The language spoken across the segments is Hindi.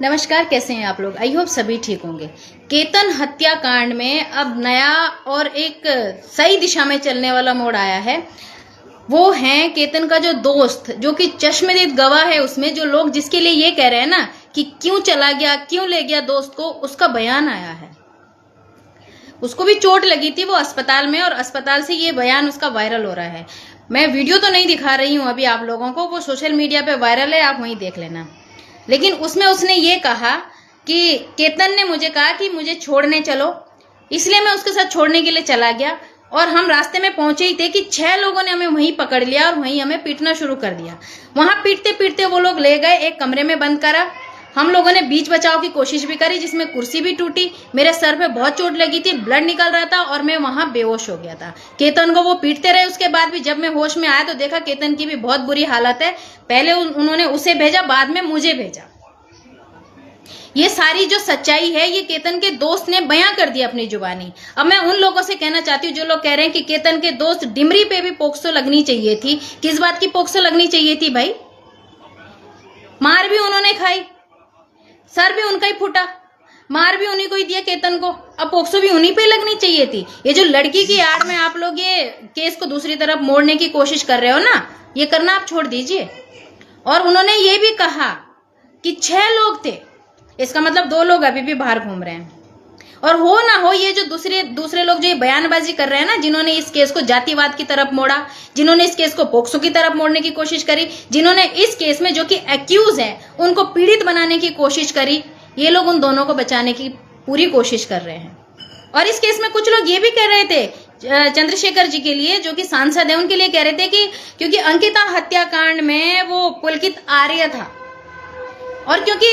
नमस्कार, कैसे हैं आप लोग। आई होप सभी ठीक होंगे। केतन हत्याकांड में अब नया और एक सही दिशा में चलने वाला मोड़ आया है। वो है केतन का जो दोस्त, जो कि चश्मदीद गवाह है उसमें, जो लोग जिसके लिए ये कह रहे हैं ना कि क्यों चला गया, क्यों ले गया दोस्त को, उसका बयान आया है। उसको भी चोट लगी थी, वो अस्पताल में, और अस्पताल से ये बयान उसका वायरल हो रहा है। मैं वीडियो तो नहीं दिखा रही हूँ अभी आप लोगों को, वो सोशल मीडिया पे वायरल है, आप वहीं देख लेना। लेकिन उसमें उसने ये कहा कि केतन ने मुझे कहा कि मुझे छोड़ने चलो, इसलिए मैं उसके साथ छोड़ने के लिए चला गया। और हम रास्ते में पहुंचे ही थे कि 6 लोगों ने हमें वहीं पकड़ लिया और वहीं हमें पीटना शुरू कर दिया। वहां पीटते पीटते वो लोग ले गए, एक कमरे में बंद करा। हम लोगों ने बीच बचाव की कोशिश भी करी, जिसमें कुर्सी भी टूटी। मेरे सर पे बहुत चोट लगी थी, ब्लड निकल रहा था और मैं वहां बेहोश हो गया था। केतन को वो पीटते रहे, उसके बाद भी जब मैं होश में आया तो देखा केतन की भी बहुत बुरी हालत है। पहले उन्होंने उसे भेजा, बाद में मुझे भेजा। ये सारी जो सच्चाई है ये केतन के दोस्त ने बयां कर दी अपनी जुबानी। अब मैं उन लोगों से कहना चाहती हूँ जो लोग कह रहे हैं कि केतन के दोस्त डिमरी पे भी पोक्सो लगनी चाहिए थी। किस बात की पोक्सो लगनी चाहिए थी भाई? मार भी उन्होंने खाई, सर भी उनका ही फूटा, मार भी उन्हीं को ही दिया केतन को, अब पोक्सो भी उन्हीं पे लगनी चाहिए थी। ये जो लड़की की आड़ में आप लोग ये केस को दूसरी तरफ मोड़ने की कोशिश कर रहे हो ना, ये करना आप छोड़ दीजिए। और उन्होंने ये भी कहा कि 6 लोग थे, इसका मतलब 2 लोग अभी भी बाहर घूम रहे हैं। और हो ना हो, ये जो दूसरे लोग जो ये बयानबाजी कर रहे हैं ना, जिन्होंने इस केस को जातिवाद की तरफ मोड़ा, जिन्होंने इस केस को पोक्सो की तरफ मोड़ने की कोशिश करी, जिन्होंने इस केस में जो कि एक्यूज है उनको पीड़ित बनाने की कोशिश करी, ये लोग उन दोनों को बचाने की पूरी कोशिश कर रहे हैं। और इस केस में कुछ लोग ये भी कह रहे थे चंद्रशेखर जी के लिए, जो कि सांसद है, उनके लिए कह रहे थे कि क्योंकि अंकिता हत्याकांड में वो पुलकित आर्य था और क्योंकि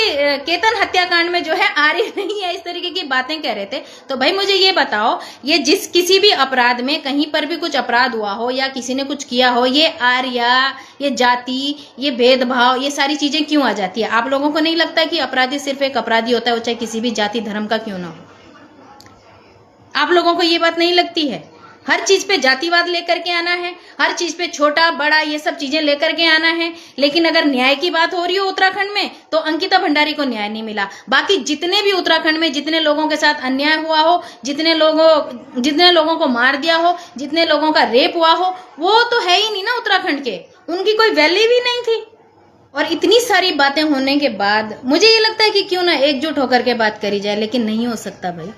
केतन हत्याकांड में जो है आर्य नहीं है, इस तरीके की बातें कह रहे थे। तो भाई मुझे ये बताओ, ये किसी भी अपराध में कहीं पर भी कुछ अपराध हुआ हो या किसी ने कुछ किया हो, ये आर्य, ये जाति, ये भेदभाव, ये सारी चीजें क्यों आ जाती है? आप लोगों को नहीं लगता कि अपराधी सिर्फ एक अपराधी होता है, वो चाहे किसी भी जाति धर्म का क्यों ना हो? आप लोगों को ये बात नहीं लगती है? हर चीज पे जातिवाद लेकर के आना है, हर चीज पे छोटा बड़ा ये सब चीजें लेकर के आना है। लेकिन अगर न्याय की बात हो रही हो उत्तराखंड में, तो अंकिता भंडारी को न्याय नहीं मिला। बाकी जितने भी उत्तराखंड में जितने लोगों के साथ अन्याय हुआ हो, जितने लोगों को मार दिया हो, जितने लोगों का रेप हुआ हो, वो तो है ही नहीं ना उत्तराखंड के, उनकी कोई वैल्यू भी नहीं थी। और इतनी सारी बातें होने के बाद मुझे ये लगता है कि क्यों ना एकजुट होकर के बात करी जाए। लेकिन नहीं हो सकता भाई।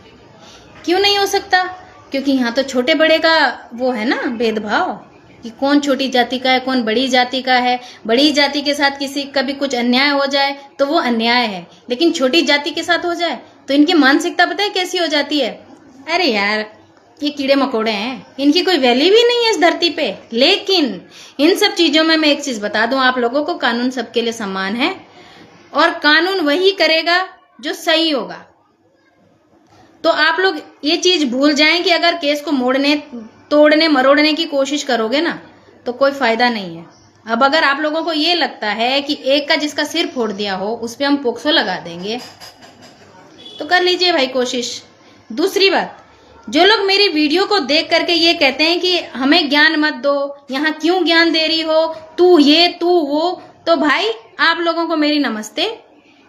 क्यों नहीं हो सकता? क्योंकि यहाँ तो छोटे बड़े का वो है ना भेदभाव, कि कौन छोटी जाति का है, कौन बड़ी जाति का है। बड़ी जाति के साथ किसी का भी कुछ अन्याय हो जाए तो वो अन्याय है, लेकिन छोटी जाति के साथ हो जाए तो इनकी मानसिकता पता है कैसी हो जाती है? अरे यार, ये कीड़े मकोड़े हैं, इनकी कोई वैल्यू भी नहीं है इस धरती पे। लेकिन इन सब चीजों में मैं एक चीज बता दूं आप लोगों को, कानून सबके लिए समान है और कानून वही करेगा जो सही होगा। तो आप लोग ये चीज भूल जाएं कि अगर केस को मोड़ने, तोड़ने, मरोड़ने की कोशिश करोगे ना तो कोई फायदा नहीं है। अब अगर आप लोगों को ये लगता है कि एक का जिसका सिर फोड़ दिया हो उस पर हम पोक्सो लगा देंगे, तो कर लीजिए भाई कोशिश। दूसरी बात, जो लोग मेरी वीडियो को देख करके ये कहते हैं कि हमें ज्ञान मत दो, यहाँ क्यों ज्ञान दे रही हो, तू ये तू वो, तो भाई आप लोगों को मेरी नमस्ते।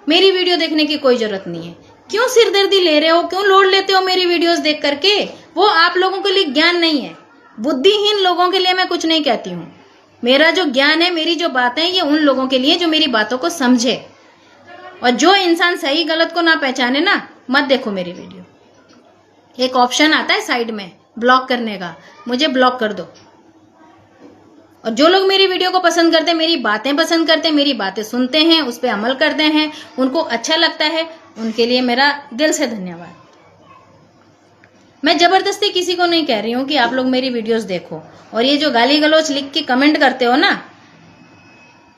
मेरी वीडियो देखने की कोई जरूरत नहीं है। क्यों सिरदर्दी ले रहे हो, क्यों लोड लेते हो मेरी वीडियोस देख करके? वो आप लोगों के लिए ज्ञान नहीं है। बुद्धिहीन लोगों के लिए मैं कुछ नहीं कहती हूँ। मेरा जो ज्ञान है, मेरी जो बातें हैं, ये उन लोगों के लिए जो मेरी बातों को समझे। और जो इंसान सही गलत को ना पहचाने ना, मत देखो मेरी वीडियो। एक ऑप्शन आता है साइड में ब्लॉक करने का, मुझे ब्लॉक कर दो। और जो लोग मेरी वीडियो को पसंद करते हैं, मेरी बातें पसंद करते हैं, मेरी बातें सुनते हैं, उस पर अमल करते हैं, उनको अच्छा लगता है, उनके लिए मेरा दिल से धन्यवाद। मैं जबरदस्ती किसी को नहीं कह रही हूँ कि आप लोग मेरी वीडियोस देखो। और ये जो गाली गलौज लिख के कमेंट करते हो ना,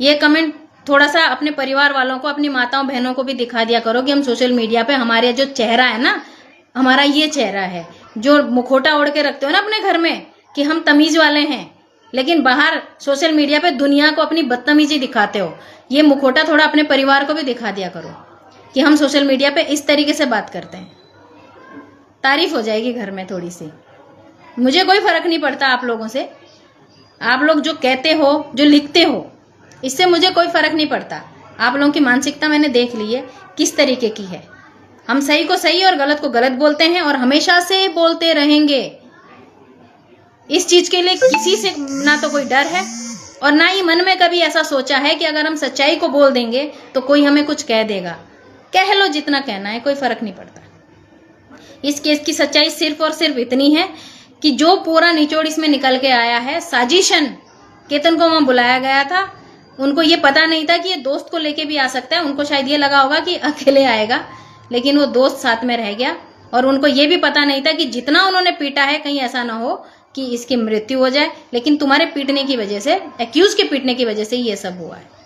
ये कमेंट थोड़ा सा अपने परिवार वालों को, अपनी माताओं बहनों को भी दिखा दिया करो कि हम सोशल मीडिया पे हमारे जो चेहरा है ना, हमारा ये चेहरा है। जो मुखोटा ओढ़ के रखते हो ना अपने घर में कि हम तमीज वाले हैं, लेकिन बाहर सोशल मीडिया पे दुनिया को अपनी बदतमीजी दिखाते हो, ये मुखोटा थोड़ा अपने परिवार को भी दिखा दिया करो कि हम सोशल मीडिया पे इस तरीके से बात करते हैं। तारीफ हो जाएगी घर में थोड़ी सी। मुझे कोई फर्क नहीं पड़ता आप लोगों से, आप लोग जो कहते हो, जो लिखते हो, इससे मुझे कोई फर्क नहीं पड़ता। आप लोगों की मानसिकता मैंने देख ली है किस तरीके की है। हम सही को सही और गलत को गलत बोलते हैं और हमेशा से बोलते रहेंगे। इस चीज के लिए किसी से ना तो कोई डर है और ना ही मन में कभी ऐसा सोचा है कि अगर हम सच्चाई को बोल देंगे तो कोई हमें कुछ कह देगा। कह लो जितना कहना है, कोई फर्क नहीं पड़ता। इस केस की सच्चाई सिर्फ और सिर्फ इतनी है कि जो पूरा निचोड़ इसमें निकल के आया है, साजिशन केतन को वहां बुलाया गया था। उनको ये पता नहीं था कि ये दोस्त को लेके भी आ सकता है। उनको शायद ये लगा होगा कि अकेले आएगा, लेकिन वो दोस्त साथ में रह गया। और उनको ये भी पता नहीं था कि जितना उन्होंने पीटा है कहीं ऐसा ना हो कि इसकी मृत्यु हो जाए। लेकिन तुम्हारे पीटने की वजह से, एक्यूज के पीटने की वजह से ये सब हुआ है।